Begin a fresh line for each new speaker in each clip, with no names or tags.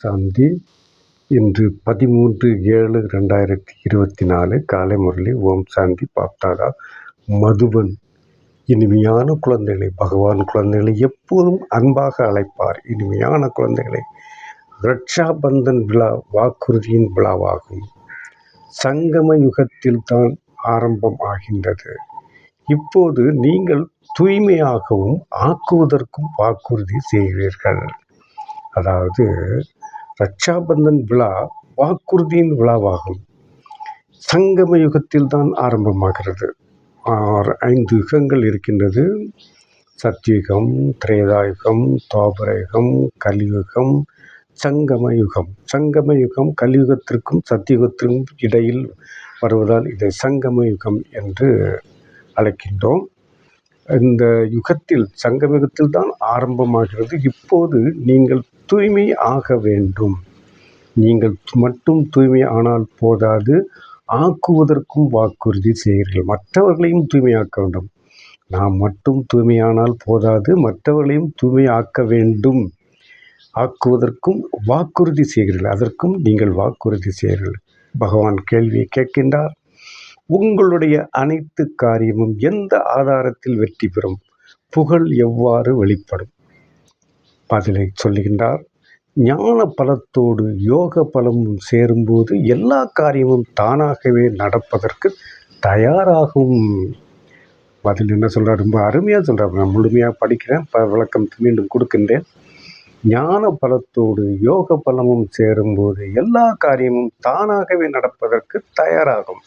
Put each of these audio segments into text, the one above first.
சாந்தி. இன்று 13/7/2024 காலை முரளி. ஓம் சாந்தி. பாப்தாதா மதுபன். இனிமையான குழந்தைகளை, பகவான் குழந்தைகளை எப்போதும் அன்பாக அழைப்பார். இனிமையான குழந்தைகளை, ரக்ஷா பந்தன் விழா வாக்குறுதியின் விழாவாகும். சங்கம யுகத்தில் தான் ஆரம்பம் ஆகின்றது. இப்போது நீங்கள் தூய்மையாகவும் ஆக்குவதற்கும் வாக்குறுதி செய்கிறீர்கள். அதாவது ரக்ஷாபந்தன் விழா வாக்குறுதியின் விழாவாகும். சங்கம யுகத்தில் தான் ஆரம்பமாகிறது. 5 யுகங்கள் இருக்கின்றது. சத்யுகம், திரேதாயுகம், துவாபரயுகம், கலியுகம், சங்கம யுகம். சங்கம யுகம் கலியுகத்திற்கும் சத்தியுகத்திற்கும் இடையில் வருவதால் இதை சங்கம யுகம் என்று அழைக்கின்றோம். இந்த யுகத்தில், சங்கம யுகத்தில் தான் ஆரம்பமாகிறது. இப்போது நீங்கள் தூய்மை ஆக வேண்டும். நீங்கள் மட்டும் தூய்மை ஆனால் போதாது, ஆக்குவதற்கும் வாக்குறுதி செய்கிறீர்கள். மற்றவர்களையும் தூய்மையாக்க வேண்டும். நாம் மட்டும் தூய்மையானால் போதாது, மற்றவர்களையும் தூய்மையாக்க வேண்டும். ஆக்குவதற்கும் வாக்குறுதி செய்கிறீர்கள். அதற்கும் நீங்கள் வாக்குறுதி செய்கிறீர்கள். பகவான் கேள்வியை கேட்கின்றார். உங்களுடைய அனைத்து காரியமும் எந்த ஆதாரத்தில் வெற்றி பெறும்? புகழ் எவ்வாறு வெளிப்படும்? பதிலை சொல்லுகின்றார். ஞான பலத்தோடு யோக பலமும் சேரும்போது எல்லா காரியமும் தானாகவே நடப்பதற்கு தயாராகும். பதில் என்ன சொல்கிறார்? ரொம்ப அருமையாக சொல்கிறார். நான் முழுமையாக படிக்கிறேன், விளக்கம் மீண்டும் கொடுக்கின்றேன். ஞான பலத்தோடு யோக பலமும் சேரும்போது எல்லா காரியமும் தானாகவே நடப்பதற்கு தயாராகும்.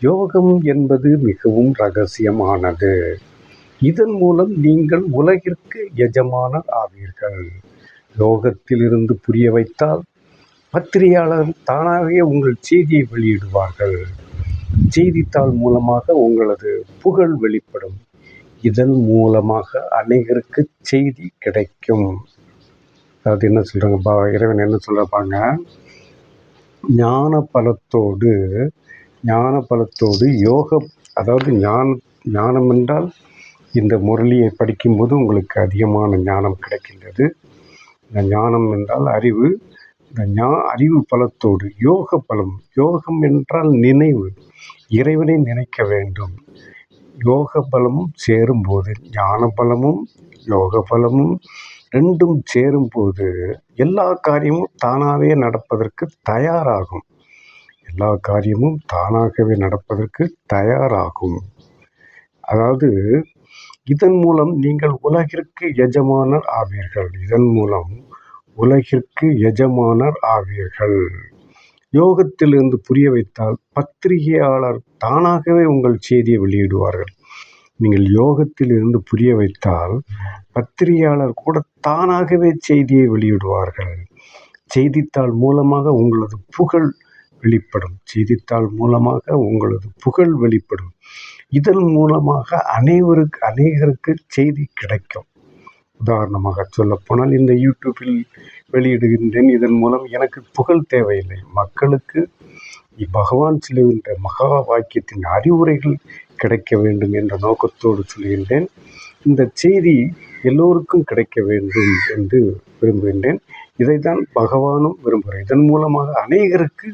யோகம் என்பது மிகவும் ரகசியமானது. இதன் மூலம் நீங்கள் உலகிற்கு எஜமானர் ஆவீர்கள். யோகத்திலிருந்து புரிய வைத்தால் பத்திரிகையாளர் தானாகவே உங்கள் செய்தியை வெளியிடுவார்கள். செய்தித்தாள் மூலமாக உங்களது புகழ் வெளிப்படும். இதன் மூலமாக அநேகருக்கு செய்தி கிடைக்கும். அதாவது என்ன சொல்கிறாங்க, இறைவன் என்ன சொல்கிறாங்க? ஞான பலத்தோடு யோகம், அதாவது ஞானம் என்றால் இந்த முரளியை படிக்கும்போது உங்களுக்கு அதிகமான ஞானம் கிடைக்கின்றது. இந்த ஞானம் என்றால் அறிவு. இந்த அறிவு பலத்தோடு யோக பலம். யோகம் என்றால் நினைவு. இறைவனை நினைக்க வேண்டும். யோக பலமும் சேரும்போது, ஞான பலமும் யோக பலமும் ரெண்டும் சேரும்போது எல்லா காரியமும் தானாகவே நடப்பதற்கு தயாராகும். எல்லா காரியமும் தானாகவே நடப்பதற்கு தயாராகும். அதாவது இதன் மூலம் நீங்கள் உலகிற்கு எஜமானர் ஆவீர்கள். யோகத்திலிருந்து புரிய வைத்தால் பத்திரிகையாளர் தானாகவே உங்கள் செய்தியை வெளியிடுவார்கள். நீங்கள் யோகத்தில் இருந்து புரிய வைத்தால் பத்திரிகையாளர் கூட தானாகவே செய்தியை வெளியிடுவார்கள். செய்தித்தாள் மூலமாக உங்களது புகழ் வெளிப்படும். இதன் மூலமாக அநேகருக்கு செய்தி கிடைக்கும். உதாரணமாக சொல்லப்போனால், இந்த யூடியூப்பில் வெளியிடுகின்றேன். இதன் மூலம் எனக்கு புகழ் தேவையில்லை. மக்களுக்கு பகவான் சொல்லுகின்ற மகா வாக்கியத்தின் அறிவுரைகள் கிடைக்க வேண்டும் என்ற நோக்கத்தோடு சொல்கின்றேன். இந்த செய்தி எல்லோருக்கும் கிடைக்க வேண்டும் என்று விரும்புகின்றேன். இதைத்தான் பகவானும் விரும்புகிறார். இதன் மூலமாக அநேகருக்கு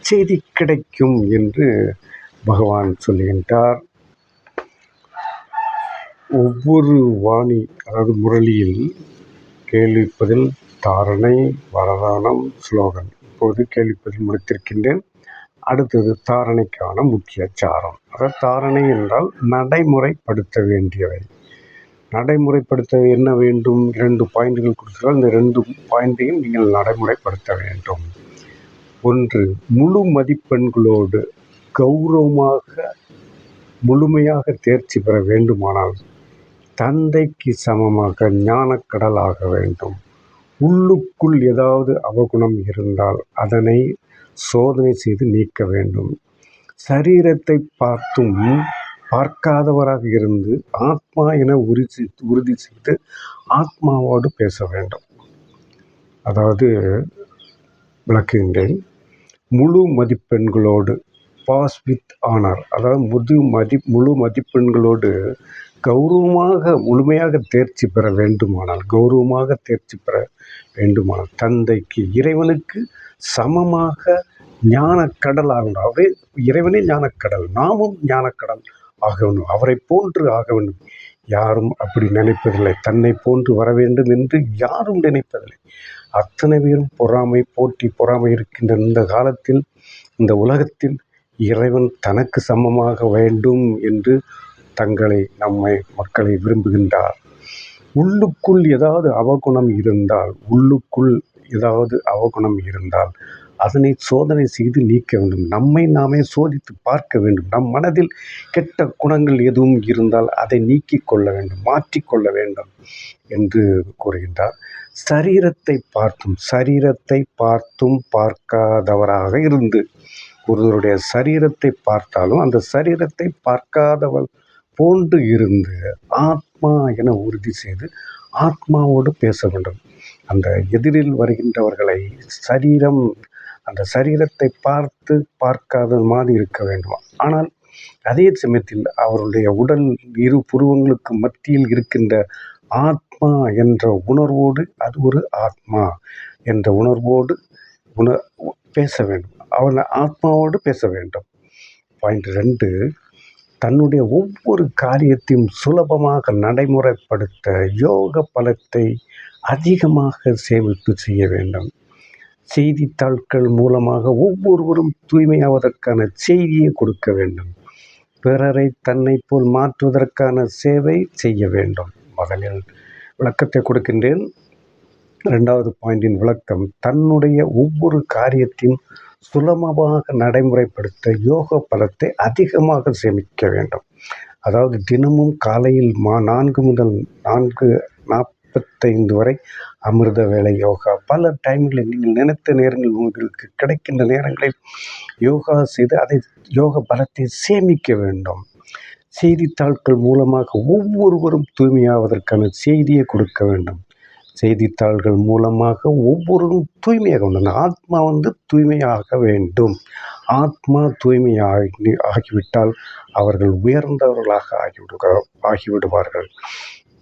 செய்தி கிடைக்கும் என்று பகவான் சொல்லுகின்றார். ஒவ்வொரு வாணி, அதாவது முரளியில் கேள்விப்பதில், தாரணை, வரதானம், ஸ்லோகன். இப்போது கேள்விப்பதில் முடித்திருக்கின்றேன். அடுத்தது தாரணைக்கான முக்கிய சாரம். அதாவது தாரணை என்றால் நடைமுறைப்படுத்த வேண்டியவை. நடைமுறைப்படுத்த என்ன வேண்டும்? 2 பாயிண்ட்கள் கொடுத்தால் இந்த 2 பாயிண்ட்டையும் நீங்கள் நடைமுறைப்படுத்த வேண்டும். 1, முழு மதிப்பெண்களோடு கௌரவமாக முழுமையாக தேர்ச்சி பெற வேண்டுமானால் தந்தைக்கு சமமாக ஞானக்கடல் ஆக வேண்டும். உள்ளுக்குள் ஏதாவது அவகுணம் இருந்தால் அதனை சோதனை செய்து நீக்க வேண்டும். சரீரத்தை பார்த்தும் பார்க்காதவராக இருந்து ஆத்மா என உறுதி செய்து ஆத்மாவோடு பேச வேண்டும். அதாவது விளக்குகின்றேன். முழு மதிப்பெண்களோடு, பாஸ் வித் ஆனர், அதாவது முழு மதிப்பெண்களோடு முழுமையாக தேர்ச்சி பெற வேண்டுமானால் தந்தைக்கு இறைவனுக்கு சமமாக ஞானக்கடல் ஆகணும். அவரே இறைவனே ஞானக்கடல், நாமும் ஞானக்கடல் ஆக வேண்டும். அவரை போன்று ஆக வேண்டும். யாரும் அப்படி நினைப்பதில்லை. தன்னை போன்று வர வேண்டும் என்று யாரும் நினைப்பதில்லை. அத்தனை பேரும் பொறாமை, போட்டி, பொறாமை இருக்கின்ற இந்த காலத்தில், இந்த உலகத்தில் இறைவன் தனக்கு சமமாக வேண்டும் என்று மக்களை விரும்புகின்றார். உள்ளுக்குள் ஏதாவது அவகுணம் இருந்தால் அதனை சோதனை செய்து நீக்க வேண்டும். நம்மை நாமே சோதித்து பார்க்க வேண்டும். நம் மனதில் கெட்ட குணங்கள் எதுவும் இருந்தால் அதை நீக்கிக் கொள்ள வேண்டும், மாற்றிக்கொள்ள வேண்டும் என்று கூறுகின்றார். சரீரத்தை பார்த்தும் பார்க்காதவராக இருந்து, ஒருவருடைய சரீரத்தை பார்த்தாலும் அந்த சரீரத்தை பார்க்காதவர் போன்று இருந்து ஆத்மா என உறுதி செய்து ஆத்மாவோடு பேச வேண்டும். அந்த எதிரில் வருகின்றவர்களை அந்த சரீரத்தை பார்க்காத மாதிரி இருக்க வேண்டும். ஆனால் அதே சமயத்தில் அவருடைய உடல் இரு புருவங்களுக்கு மத்தியில் இருக்கின்ற ஆத்மா என்ற உணர்வோடு, அது ஒரு ஆத்மா என்ற உணர்வோடு பேச வேண்டும். அவன் ஆத்மாவோடு பேச வேண்டும். பாயிண்ட் 2, தன்னுடைய ஒவ்வொரு காரியத்தையும் சுலபமாக நடைமுறைப்படுத்த யோக பலத்தை அதிகமாக சேமிப்பு செய்ய வேண்டும். செய்தித்தாள்கள் மூலமாக ஒவ்வொருவரும் தூய்மையாவதற்கான செய்தியை கொடுக்க வேண்டும். பிறரை தன்னை போல் மாற்றுவதற்கான சேவை செய்ய வேண்டும். முதலில் விளக்கத்தை கொடுக்கின்றேன். 2வது பாயிண்டின் விளக்கம், தன்னுடைய ஒவ்வொரு காரியத்தையும் சுலபமாக நடைமுறைப்படுத்த யோக பலத்தை அதிகமாக சேமிக்க வேண்டும். அதாவது தினமும் காலையில் 4 முதல் 4:45 வரை அமிர்த வேளை யோகா. பல டைம்களில் நீங்கள் நினைத்த நேரங்களில் உங்களுக்கு கிடைக்கின்ற நேரங்களில் யோகா செய்து அதை யோக பலத்தை சேமிக்க வேண்டும். செய்தித்தாள்கள் மூலமாக ஒவ்வொருவரும் தூய்மையாவதற்கான செய்தியை கொடுக்க வேண்டும். செய்தித்தாள்கள் மூலமாக ஒவ்வொருவரும் தூய்மையாக வேண்டும். ஆத்மா தூய்மையாக வேண்டும். ஆத்மா ஆகிவிட்டால் அவர்கள் உயர்ந்தவர்களாக ஆகிவிடுவார்கள்.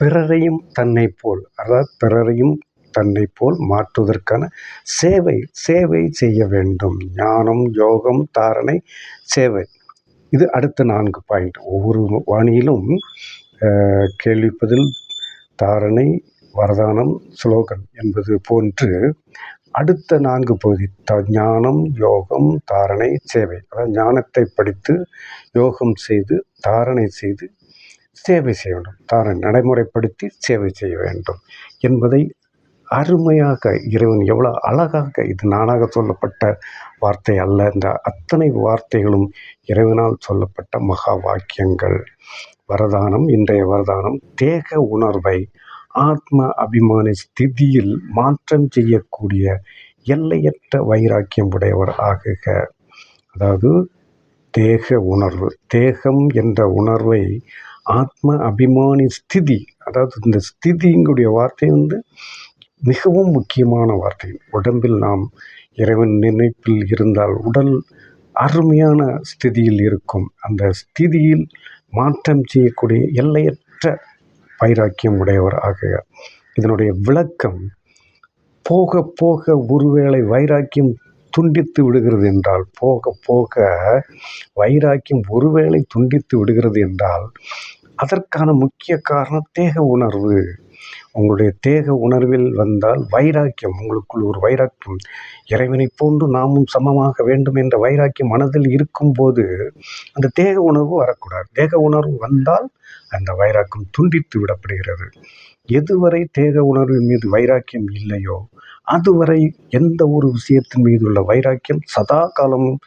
பிறரையும் தன்னை போல் மாற்றுவதற்கான சேவை செய்ய வேண்டும். ஞானம், யோகம், தாரணை, சேவை. இது அடுத்த 4 பாயிண்ட். ஒவ்வொரு வாணியிலும் கேள்விப்பதில், தாரணை, வரதானம், ஸ்லோகன் என்பது போன்று அடுத்த 4 பகுதி ஞானம், யோகம், தாரணை, சேவை. அதாவது ஞானத்தை படித்து யோகம் செய்து தாரணை செய்து சேவை செய்ய வேண்டும். தாரணை நடைமுறைப்படுத்தி சேவை செய்ய வேண்டும் என்பதை அருமையாக இறைவன் எவ்வளோ அழகாக, இது நானாக சொல்லப்பட்ட வார்த்தை அல்ல, இந்த அத்தனை வார்த்தைகளும் இறைவனால் சொல்லப்பட்ட மகா வாக்கியங்கள். வரதானம், இன்றைய வரதானம், தேக உணர்வை ஆத்ம அபிமான ஸ்திதியில் மாற்றம் செய்யக்கூடிய எல்லையற்ற வைராக்கியம் உடையவர் ஆகுக. அதாவது தேகம் என்ற உணர்வை ஆத்ம அபிமானி ஸ்திதி, அதாவது இந்த ஸ்திதிங்களுடைய வார்த்தை மிகவும் முக்கியமான வார்த்தை. உடம்பில் நாம் இறைவன் நினைப்பில் இருந்தால் உடல் அருமையான ஸ்திதியில் இருக்கும். அந்த ஸ்திதியில் மாற்றம் செய்யக்கூடிய எல்லையற்ற வைராக்கியம் உடையவர் ஆகுக. இதனுடைய விளக்கம், போக போக ஒருவேளை வைராக்கியம் துண்டித்து விடுகிறது என்றால் அதற்கான முக்கிய காரணம் தேக உணர்வு. உங்களுடைய தேக உணர்வில் வந்தால் வைராக்கியம், உங்களுக்குள் ஒரு வைராக்கியம், இறைவனை போன்று நாமும் சமமாக வேண்டும் என்ற வைராக்கியம் மனதில் இருக்கும்போது அந்த தேக உணர்வு வரக்கூடாது. தேக உணர்வு வந்தால் அந்த வைராக்கியம் துண்டித்து விடப்படுகிறது. எதுவரை தேக உணர்வின் மீது வைராக்கியம் இல்லையோ அதுவரை எந்த ஒரு விஷயத்தின் மீது உள்ள வைராக்கியம் சதா காலமும்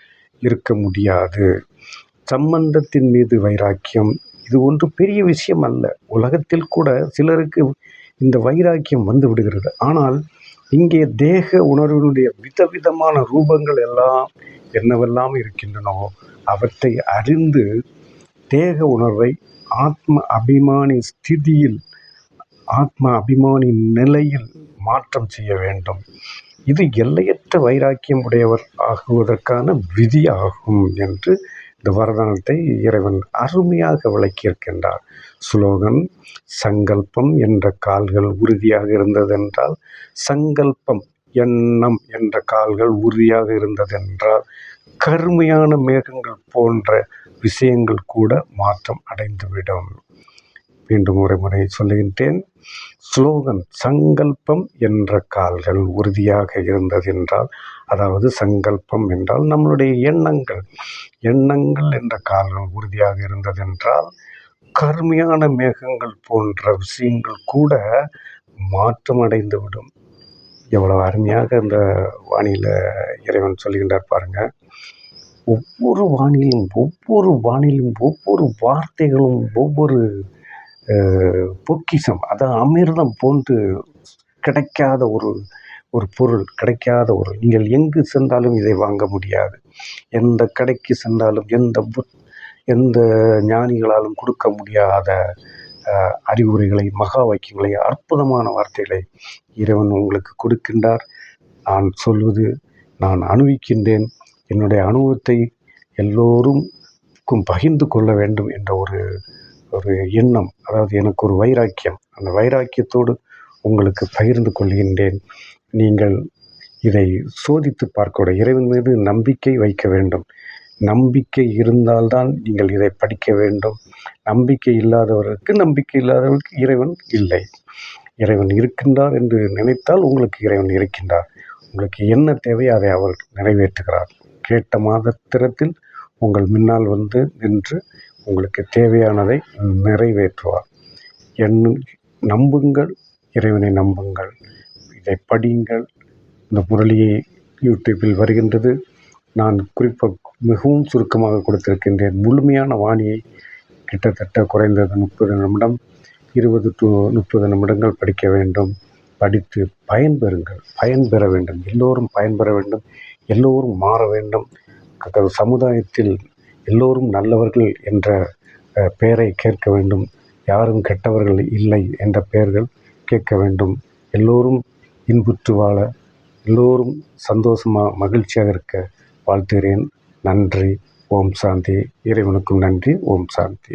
இருக்க முடியாது. சம்பந்தத்தின் மீது வைராக்கியம் இது ஒன்று பெரிய விஷயம் அல்ல. உலகத்தில் கூட சிலருக்கு இந்த வைராக்கியம் வந்து விடுகிறது. ஆனால் இங்கே தேக உணர்வினுடைய விதவிதமான ரூபங்கள் எல்லாம் என்னவெல்லாம் இருக்கின்றனோ அவற்றை அறிந்து தேக உணர்வை ஆத்ம அபிமானி ஸ்திதியில், ஆத்ம அபிமானி நிலையில் மாற்றம் செய்ய வேண்டும். இது எல்லையற்ற வைராக்கியம் உடையவர் ஆகுவதற்கான விதி ஆகும் என்று இந்த வரதானத்தை இறைவன் அருமையாக விளக்கியிருக்கின்றார். ஸ்லோகன் சங்கல்பம் என்ற கால்கள் உறுதியாக இருந்ததென்றால், சங்கல்பம் எண்ணம் என்ற கால்கள் உறுதியாக இருந்ததென்றால், கருமையான மேகங்கள் போன்ற விஷயங்கள் கூட மாற்றம் அடைந்துவிடும். மீண்டும் ஒரு முறை சொல்லுகின்றேன். ஸ்லோகன் சங்கல்பம் என்ற கால்கள் உறுதியாக இருந்ததென்றால், அதாவது சங்கல்பம் என்றால் நம்மளுடைய எண்ணங்கள் என்ற கால்கள் உறுதியாக இருந்ததென்றால், கருமையான மேகங்கள் போன்ற விஷயங்கள் கூட மாற்றம் அடைந்துவிடும். எவ்வளவு அருமையாக இந்த வானியில் இறைவன் சொல்லுகின்றார் பாருங்க. ஒவ்வொரு வானிலும் ஒவ்வொரு வார்த்தைகளும் ஒவ்வொரு பொக்கிஷம், அதாவது அமிர்தம் போன்று கிடைக்காத ஒரு பொருள், கிடைக்காத நீங்கள் எங்கு சென்றாலும் இதை வாங்க முடியாது. எந்த கடைக்கு சென்றாலும் எந்த ஞானிகளாலும் கொடுக்க முடியாத அறிவுரைகளை, மகா வாக்கியங்களை, அற்புதமான வார்த்தைகளை இறைவன் உங்களுக்கு கொடுக்கின்றார். நான் சொல்வது, நான் அனுபவிக்கின்றேன். என்னுடைய அனுபவத்தை எல்லோருக்கும் பகிர்ந்து கொள்ள வேண்டும் என்ற ஒரு எண்ணம், அதாவது எனக்கு ஒரு வைராக்கியம். அந்த வைராக்கியத்தோடு உங்களுக்கு பகிர்ந்து கொள்கின்றேன். நீங்கள் இதை சோதித்து பார்க்க, இறைவன் மீது நம்பிக்கை வைக்க வேண்டும். நம்பிக்கை இருந்தால்தான் நீங்கள் இதை படிக்க வேண்டும். நம்பிக்கை இல்லாதவருக்கு இறைவன் இல்லை. இறைவன் இருக்கின்றார் என்று நினைத்தால் உங்களுக்கு இறைவன் இருக்கின்றார். உங்களுக்கு என்ன தேவை அதை அவர் நிறைவேற்றுகிறார். கேட்ட மாத்திரத்தில் உங்கள் முன்னால் வந்து நின்று உங்களுக்கு தேவையானதை நிறைவேற்றுவார். நம்புங்கள், இறைவனை நம்புங்கள். இதை படியுங்கள். இந்த முரளியை யூடியூப்பில் வருகின்றது. நான் குறிப்பாக மிகவும் சுருக்கமாக கொடுத்திருக்கின்றேன். முழுமையான வாணியை கிட்டத்தட்ட குறைந்தது 30 நிமிடம், 20 to 30 நிமிடங்கள் படிக்க வேண்டும். படித்து பயன்பெற வேண்டும். எல்லோரும் பயன்பெற வேண்டும். எல்லோரும் மாற வேண்டும். சமுதாயத்தில் எல்லோரும் நல்லவர்கள் என்ற பெயரை கேட்க வேண்டும். யாரும் கெட்டவர்கள் இல்லை என்ற பெயர்கள் கேட்க வேண்டும். எல்லோரும் இன்புற்று வாழ, எல்லோரும் சந்தோஷமாக மகிழ்ச்சியாக இருக்க வாழ்த்துகிறேன். நன்றி. ஓம் சாந்தி. இறைவனுக்கும் நன்றி. ஓம் சாந்தி.